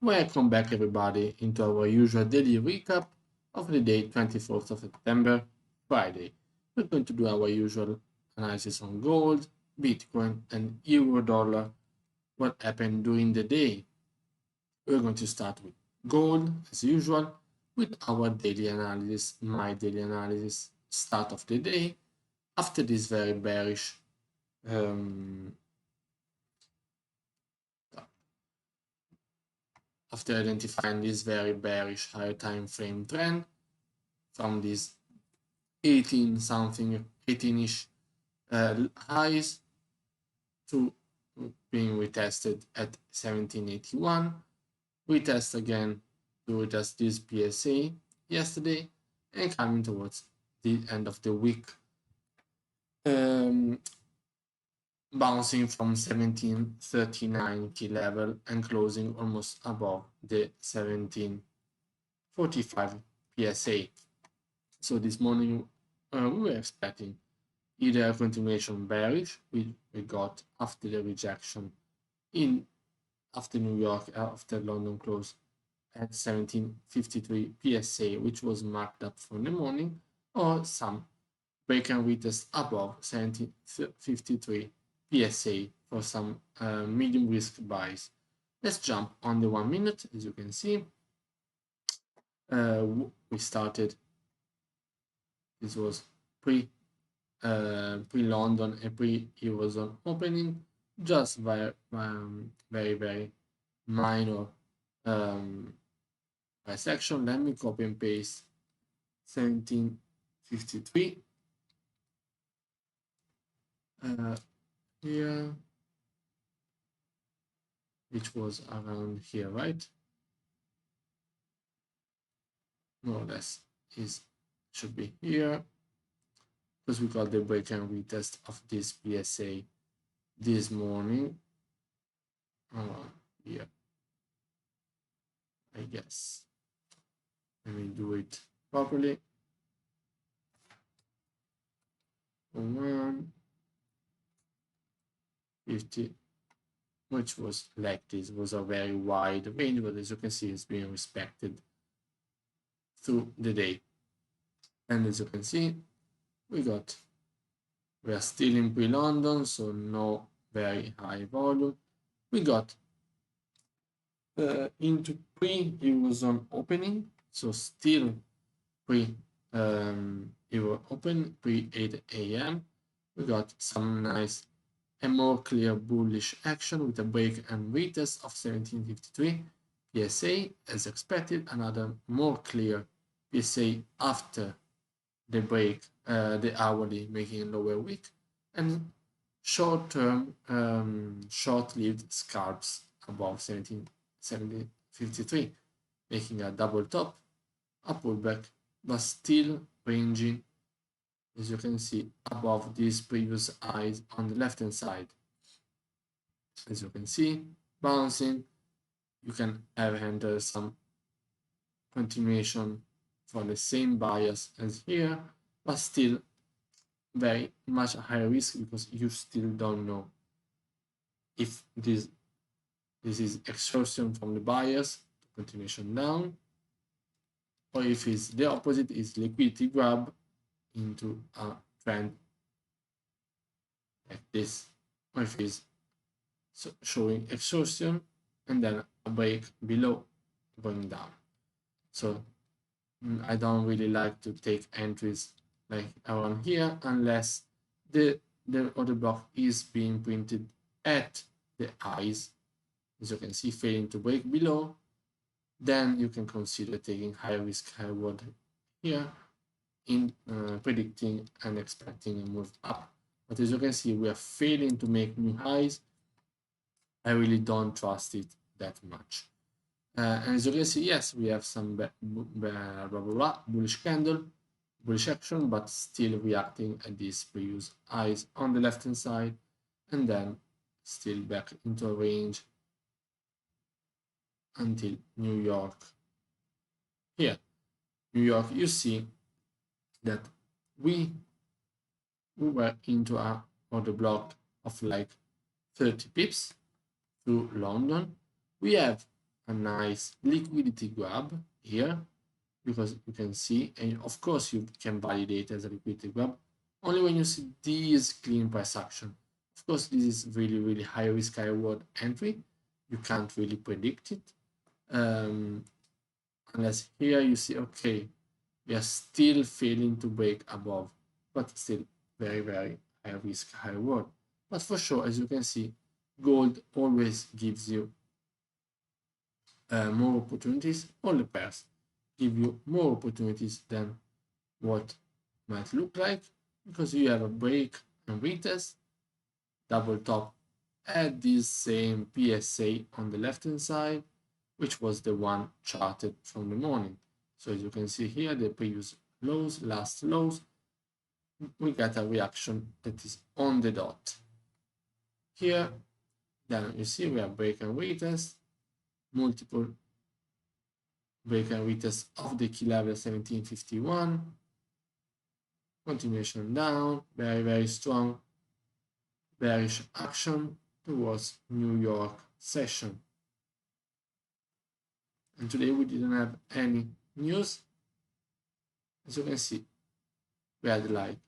Welcome back everybody into our usual daily recap of the day 24th of September, Friday. We're going to do our usual analysis on gold, Bitcoin and Euro-Dollar, what happened during the day. We're going to start with gold as usual with our daily analysis, my daily analysis start of the day after this very bearish after identifying this very bearish higher time frame trend from this 18-ish highs to being retested at 1781. Retest again to retest this PSA yesterday and coming towards the end of the week. Bouncing from 1739 key level and closing almost above the 1745 PSA. So this morning we were expecting either a continuation bearish, which we got after the rejection after New York, after London close at 1753 PSA, which was marked up for the morning, or some break and retest above 1753 PSA for some medium risk buys. Let's jump on the 1 minute. As you can see, we started. This was pre-London and pre-Eurozone opening, just very minor price action. Let me copy and paste 1753 here, which was around here, right? More or less should be here, because we got the break and retest of this PSA this morning around here, I guess. Let me do it properly. 150, which was like this, was a very wide range, but as you can see, it's being respected through the day. And as you can see, we are still in pre-London, so no very high volume. We got into pre-Eurozone opening, so still Euro open, pre-8 a.m. We got some nice and more clear bullish action with a break and retest of 1753 PSA as expected. Another more clear PSA after the break, the hourly making a lower wick, and short-term, short-lived scalps above 1753, making a double top, a pullback, but still ranging, as you can see, above these previous highs on the left-hand side. As you can see, bouncing, you can have entered some continuation for the same bias as here, but still very much higher risk because you still don't know if this is extortion from the buyers, continuation down, or if it's the opposite, is liquidity grab into a trend like this, or if it's showing extortion and then a break below going down. So I don't really like to take entries like around here unless the order block is being printed at the highs, as you can see, failing to break below. Then you can consider taking high risk, high reward here in predicting and expecting a move up. But as you can see, we are failing to make new highs. I really don't trust it that much. And as you can see, yes, we have some bullish candle, bullish action, but still reacting at these previous highs on the left hand side, and then still back into a range until New York. Here, New York, you see that we were into a order block of like 30 pips through London. We have a nice liquidity grab here, because you can see, and of course you can validate as a liquidity grab only when you see this clean price action. Of course, this is really high risk, high reward entry. You can't really predict it. Unless here you see, okay, we are still failing to break above, but still very high risk, high reward. But for sure, as you can see, gold always gives you more opportunities. All the pairs give you more opportunities than what might look like, because you have a break and retest, double top at this same PSA on the left hand side, which was the one charted from the morning. So as you can see here, the previous lows, last lows, we got a reaction that is on the dot. Here, then you see we have break and retest, multiple break and retest of the key level 1751, continuation down, very strong bearish action towards New York session. And today we didn't have any news. As you can see, we had like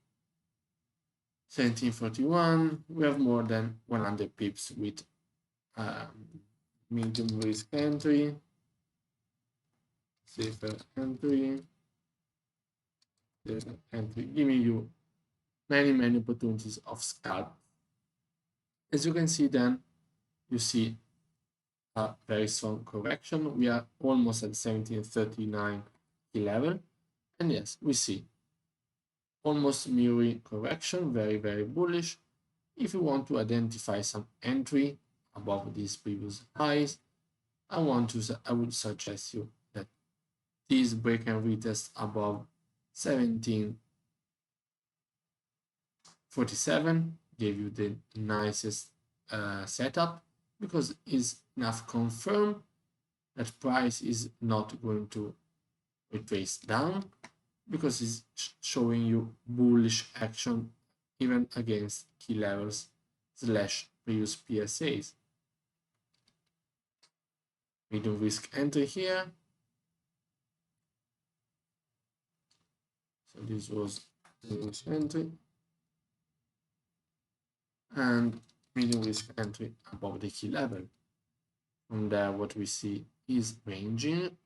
1741. We have more than 100 pips with medium risk entry, safer entry, giving you many opportunities of scalp. As you can see, then you see a very strong correction. We are almost at 1739 level, and yes, we see almost mirroring correction, very bullish. If you want to identify some entry above these previous highs, I would suggest you that this break and retest above 1747 gave you the nicest setup, because it's enough confirm that price is not going to retrace down, because it's showing you bullish action even against key levels / previous PSAs. Medium risk entry here. So this was the risk entry, and medium risk entry above the key level. From there, what we see is ranging.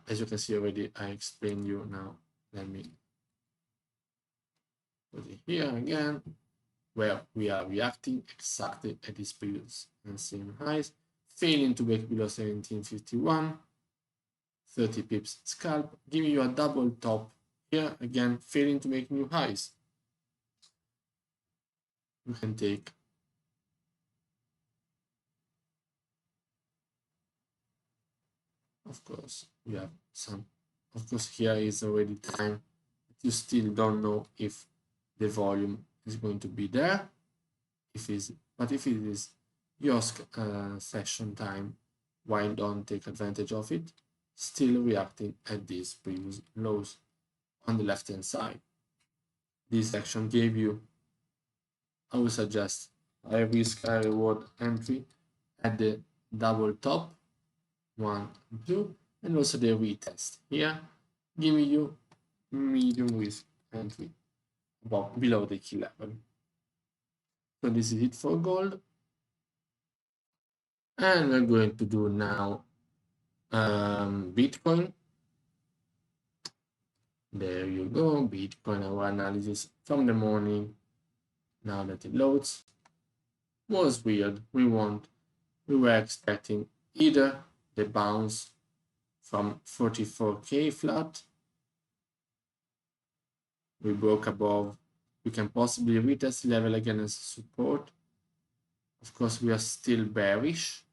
As you can see already, I explained you now. Let me put it here again, where we are reacting exactly at these previous and same highs, failing to break below 1751, 30 pips scalp, giving you a double top here, again, failing to make new highs. You can take of course, we have some. Of course, here is already time. You still don't know if the volume is going to be there. But if it is your session time, why don't take advantage of it? Still reacting at these previous lows on the left hand side. This action gave you, I would suggest, high risk, high reward entry at the double top, 1 and 2, and also the retest here, giving you medium risk entry below the key level. So this is it for gold, and we're going to do now Bitcoin. There you go, Bitcoin, our analysis from the morning. Now that it loads, was weird. We were expecting either the bounce from 44k flat, we broke above, we can possibly retest level again as support. Of course, we are still bearish,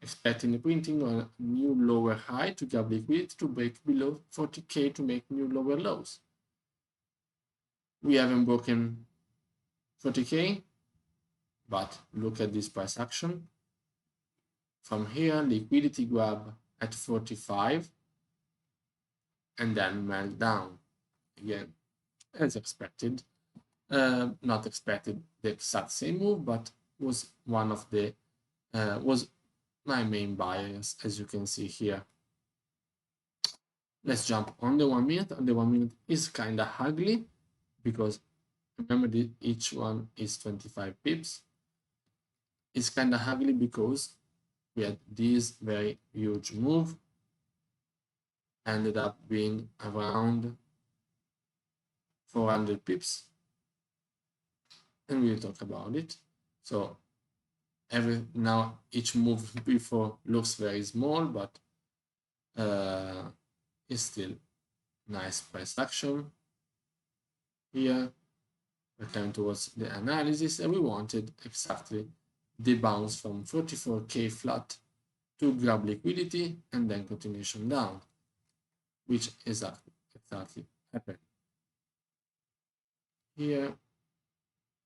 expecting the printing on a new lower high to grab liquidity to break below 40k to make new lower lows. We haven't broken 40k, but look at this price action. From here, liquidity grab at 45, and then melt down again, as expected. Not expected the exact same move, but was one of the was my main buyers, as you can see here. Let's jump on the 1 minute. On the 1 minute is kind of ugly because remember that each one is 25 pips. It's kind of ugly because we had this very huge move, ended up being around 400 pips, and we'll talk about it. So now each move before looks very small, but it's still nice price action. Here we're coming towards the analysis, and we wanted exactly the bounce from 44k flat to grab liquidity and then continuation down, which exactly happened. Here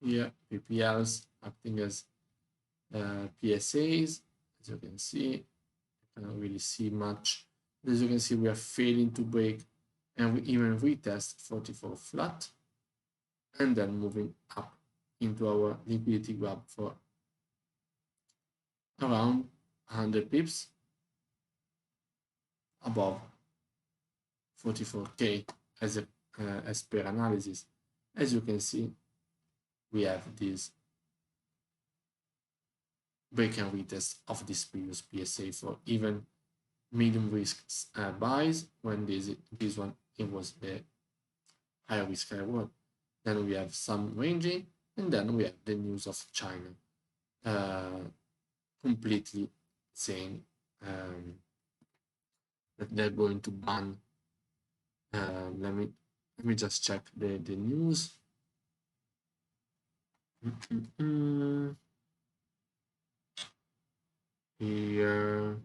PPLs acting as PSAs. As you can see, you cannot really see much. As you can see, we are failing to break, and we even retest 44 flat, and then moving up into our liquidity grab for around 100 pips above 44k as per analysis. As you can see, we have this break and retest of this previous PSA for even medium risk buys, when this one it was the higher risk reward. Then we have some ranging, and then we have the news of China completely saying that they're going to ban. Let me just check the news. Here.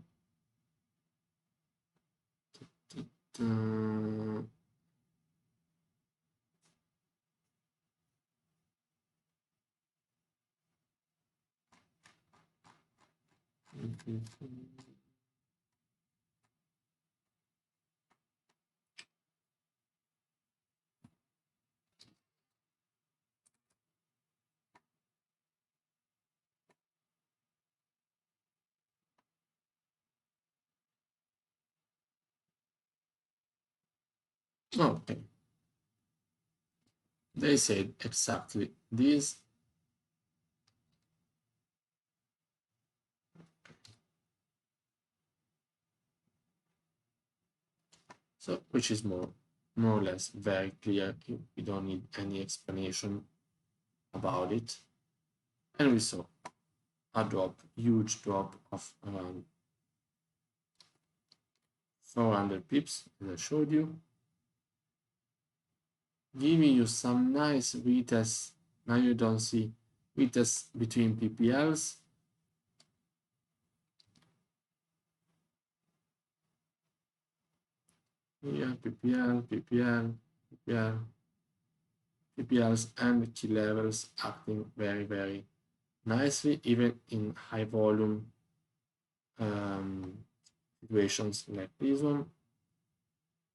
Okay. They said exactly this. So, which is more or less very clear. We don't need any explanation about it. And we saw a huge drop of around 400 pips, as I showed you, giving you some nice retests. Now you don't see retests between PPLs. Here, PPLs and key levels acting very, very nicely, even in high volume situations like this one,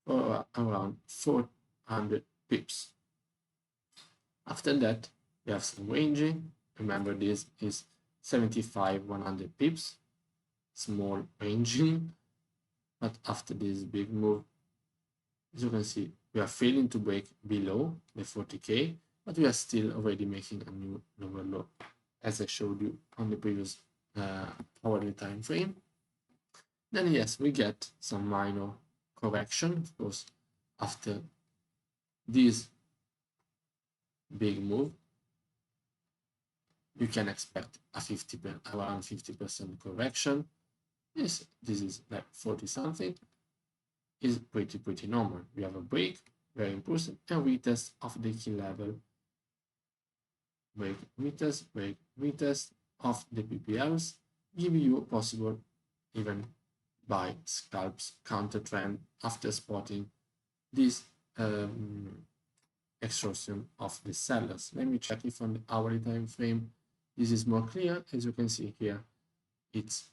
for around 400 pips. After that, we have some ranging. Remember, this is 75, 100 pips, small ranging. But after this big move, as you can see, we are failing to break below the 40k, but we are still already making a new lower low, as I showed you on the previous hourly time frame. Then yes, we get some minor correction, of course, after this big move. You can expect a around 50% correction. Yes, this is like 40 something. Is pretty normal. We have a break, very important, and retest of the key level. Break, retest of the PPLs, give you possible even buy scalps counter trend after spotting this extortion of the sellers. Let me check if on the hourly time frame this is more clear. As you can see here, it's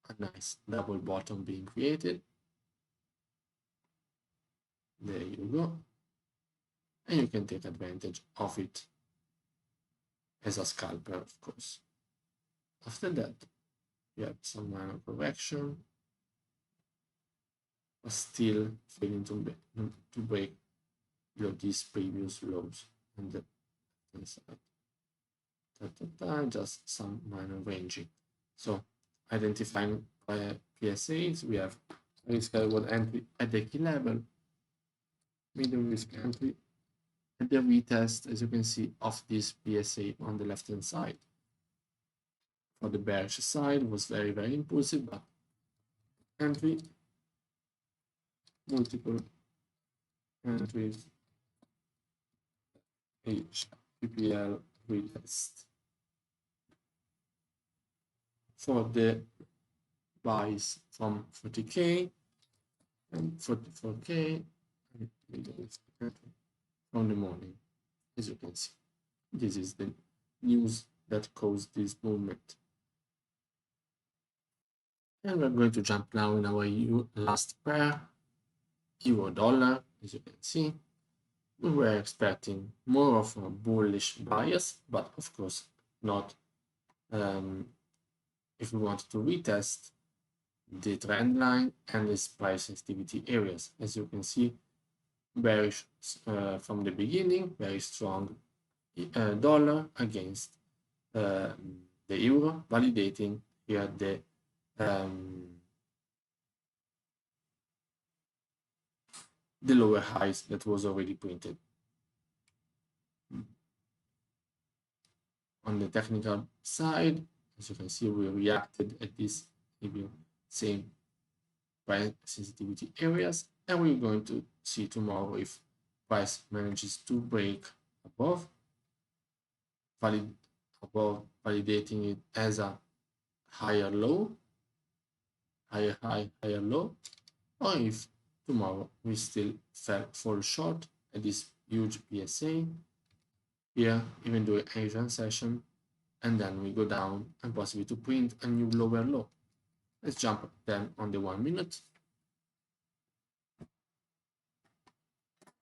a nice double bottom being created. There you go. And you can take advantage of it as a scalper, of course. After that, We have some minor correction, but still failing to break below these previous lows on the left side. Just some minor ranging. So identifying PSAs, we have risk reward entry at the key level, medium risk entry at the retest, as you can see, of this PSA on the left hand side. For the bearish side was very impulsive, but entry, multiple entries, PPL retest. For the buys from 40k and 44k from the morning, as you can see. This is the news that caused this movement. And we're going to jump now in our last pair, EuroDollar, as you can see. We were expecting more of a bullish bias, but of course not. If we want to retest the trend line and its price sensitivity areas, as you can see, bearish from the beginning, very strong dollar against the euro, validating here the lower highs that was already printed. On the technical side, as you can see, we reacted at this maybe same price sensitivity areas, and we're going to see tomorrow if price manages to break above, validating it as a higher low, higher high, higher low, or if tomorrow we still fall short at this huge PSA here, even during Asian session, and then we go down and possibly to print a new lower low. Let's jump then on the 1 minute.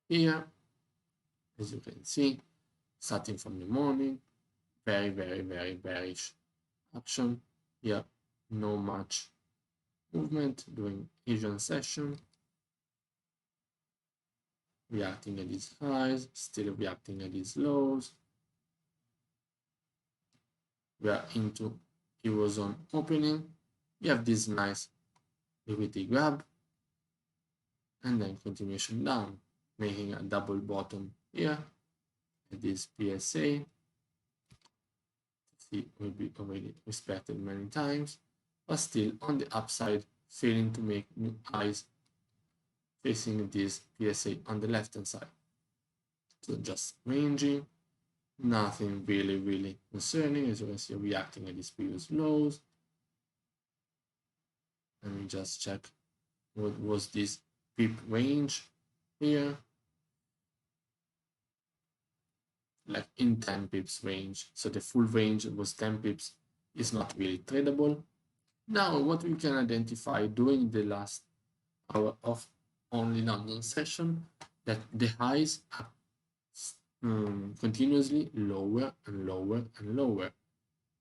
Here, as you can see, starting from the morning, very bearish action. Here, no much movement during Asian session. Reacting at these highs, still reacting at these lows. We are into Eurozone opening. We have this nice liquidity grab and then continuation down, making a double bottom here at this PSA. See, will be already respected many times, but still on the upside, failing to make new highs facing this PSA on the left hand side. So just ranging, nothing really concerning, as you can see, reacting at these previous lows. Let me just check what was this pip range here, like in 10 pips range. So the full range was 10 pips, is not really tradable. Now what we can identify during the last hour of only London session, that the highs are continuously lower and lower.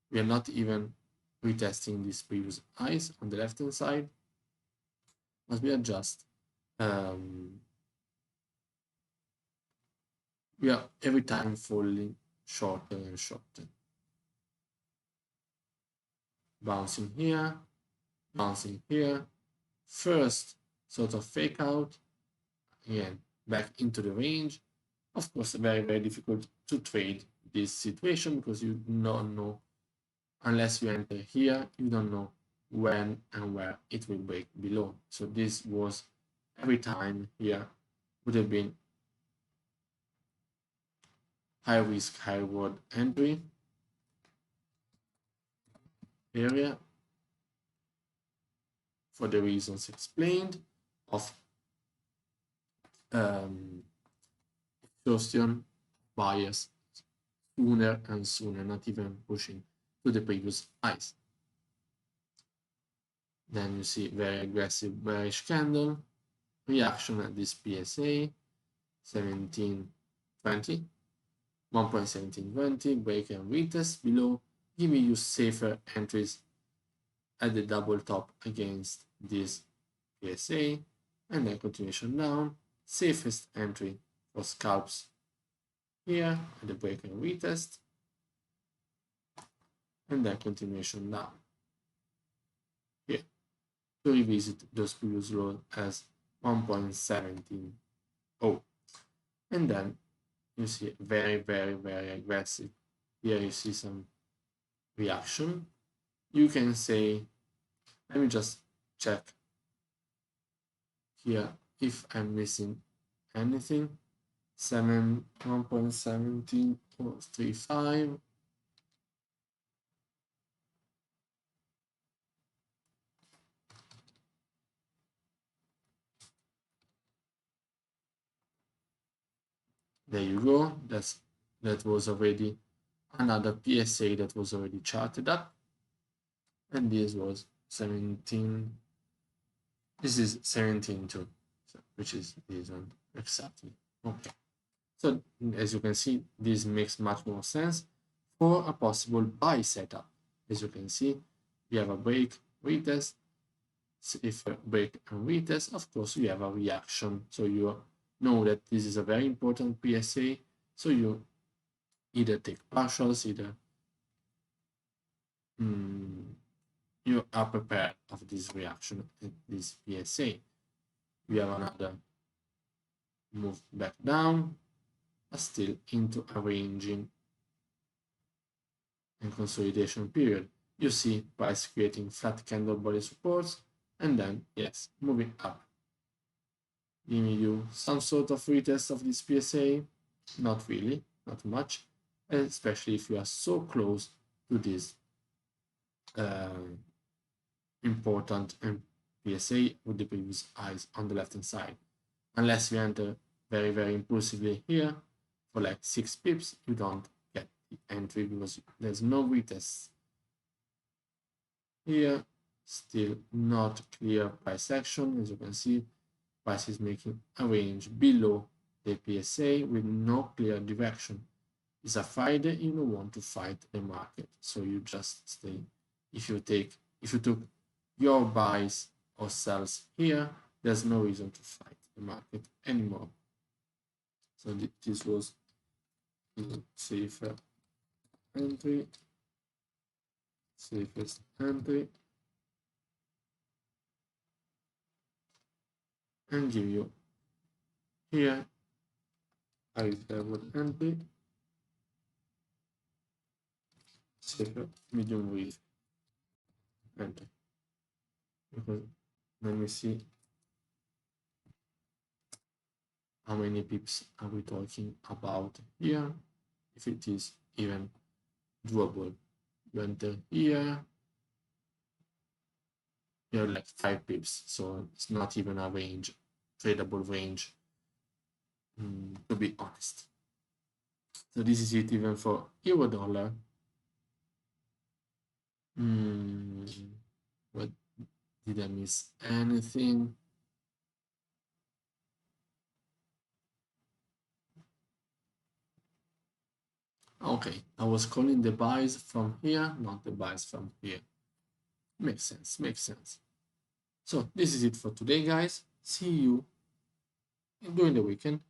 We are not even retesting these previous highs on the left hand side, but we are just we are every time falling shorter and shorter. Bouncing here, first sort of fake out, again back into the range. Of course, very difficult to trade this situation because you don't know, unless you enter here, you don't know when and where it will break below. So this was every time here would have been high risk, high reward entry area for the reasons explained of exhaustion bias sooner and sooner, not even pushing to the previous highs. Then you see very aggressive bearish candle, reaction at this PSA, 1720, 1.1720, break and retest below, giving you safer entries at the double top against this PSA, and then continuation down. Safest entry for scalps here at the break and retest, and then continuation down here to revisit those previous lows as 1.17. And then you see very, very, very aggressive. Here you see some reaction. You can say, let me just check here if I'm missing anything. 1.1735. There you go. That was already another PSA that was already charted up. And this was 17. This is 17 too, which is this one exactly. Okay. So as you can see, this makes much more sense for a possible buy setup. As you can see, we have a break, retest. So if a break and retest, of course, you have a reaction. So you know that this is a very important PSA. So you either take partials, either you are prepared of this reaction at this PSA. We have another move back down, but still into a ranging and consolidation period. You see price creating flat candle body supports, and then, yes, moving up. Giving you some sort of retest of this PSA, not really, not much, especially if you are so close to this important PSA with the previous highs on the left hand side. Unless you enter very, very impulsively here for like 6 pips, you don't get the entry because there's no retest. Here, still not clear price action. As you can see, price is making a range below the PSA with no clear direction. It's a Friday, you don't want to fight the market, so you just stay. If you took your buys or sells here, there's no reason to fight the market anymore. So this was safer entry, safest entry, and give you here a level entry, safer medium risk entry. Because let me see how many pips are we talking about here, if it is even doable. You enter here, you're like 5 pips, so it's not even a range, tradable range, to be honest. So this is it even for EuroDollar. What did I miss? Anything? Okay, I was calling the buys from here, not the buys from here. Makes sense, makes sense. So this is it for today, guys. See you during the weekend.